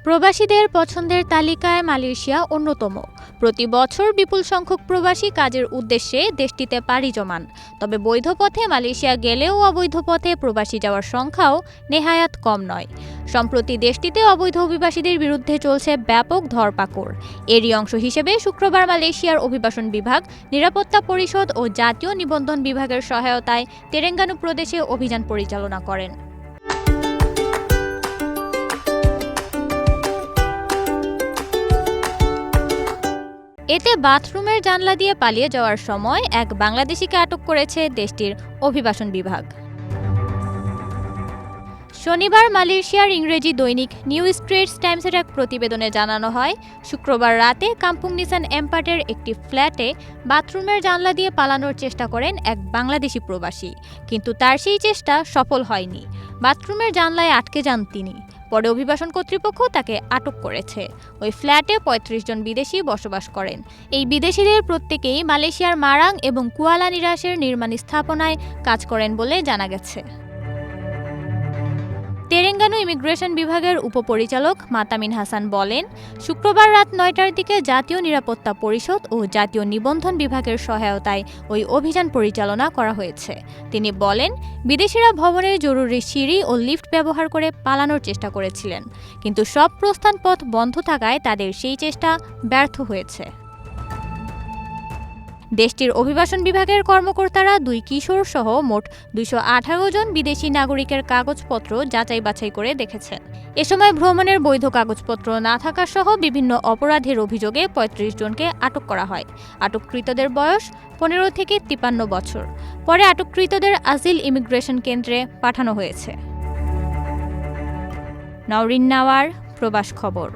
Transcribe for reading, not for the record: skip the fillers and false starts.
প্রবাসীদের পছন্দের তালিকায় মালয়েশিয়া অন্যতম। প্রতি বছর বিপুল সংখ্যক প্রবাসী কাজের উদ্দেশ্যে দেশটিতে পাড়ি জমান। তবে বৈধ পথে মালয়েশিয়া গেলেও অবৈধ পথে প্রবাসী যাওয়ার সংখ্যাও নেহায়াত কম নয়। সম্প্রতি দেশটিতে অবৈধ অভিবাসীদের বিরুদ্ধে চলছে ব্যাপক ধরপাকড়। এরই অংশ হিসেবে শুক্রবার মালয়েশিয়ার অভিবাসন বিভাগ, নিরাপত্তা পরিষদ ও জাতীয় নিবন্ধন বিভাগের সহায়তায় তেরেঙ্গানু প্রদেশে অভিযান পরিচালনা করেন। এতে বাথরুমের জানলা দিয়ে পালিয়ে যাওয়ার সময় এক বাংলাদেশিকে আটক করেছে দেশটির অভিবাসন বিভাগ। শনিবার মালয়েশিয়ার ইংরেজি দৈনিক নিউ স্ট্রেটস টাইমসের এক প্রতিবেদনে জানানো হয়, শুক্রবার রাতে কাম্পুং নিসান এম্পার্টের একটি ফ্ল্যাটে বাথরুমের জানলা দিয়ে পালানোর চেষ্টা করেন এক বাংলাদেশি প্রবাসী। কিন্তু তার সেই চেষ্টা সফল হয়নি। বাথরুমের জানলায় আটকে যান তিনি। পরে অভিবাসন কর্তৃপক্ষ তাকে আটক করেছে। ওই ফ্ল্যাটে ৩৫ জন বিদেশি বসবাস করেন। এই বিদেশিদের প্রত্যেকেই মালয়েশিয়ার মারাং এবং কুয়ালা নিরাসের নির্মাণ স্থাপনায় কাজ করেন বলে জানা গেছে। তেরেঙ্গানু ইমিগ্রেশন বিভাগের উপপরিচালক মাতামিন হাসান বলেন, শুক্রবার রাত ৯টার দিকে জাতীয় নিরাপত্তা পরিষদ ও জাতীয় নিবন্ধন বিভাগের সহায়তায় ওই অভিযান পরিচালনা করা হয়েছে। তিনি বলেন, বিদেশিরা ভবনের জরুরি সিঁড়ি ও লিফট ব্যবহার করে পালানোর চেষ্টা করেছিলেন, কিন্তু সব প্রস্থান পথ বন্ধ থাকায় তাদের সেই চেষ্টা ব্যর্থ হয়েছে। দেশটির অভিবাসন বিভাগের কর্মকর্তারা ২ কিশোর সহ মোট ২১৮ জন বিদেশি নাগরিকের কাগজপত্র যাচাই বাছাই করে দেখেছেন। এ সময় ভ্রমণের বৈধ কাগজপত্র না থাকা সহ বিভিন্ন অপরাধের অভিযোগে ৩৫ জনকে আটক করা হয়। আটককৃতদের বয়স ১৫ থেকে ৫৩ বছর। পরে আটককৃতদের আজিল ইমিগ্রেশন কেন্দ্রে পাঠানো হয়েছে। নওরিন নাওয়ার, প্রবাস খবর।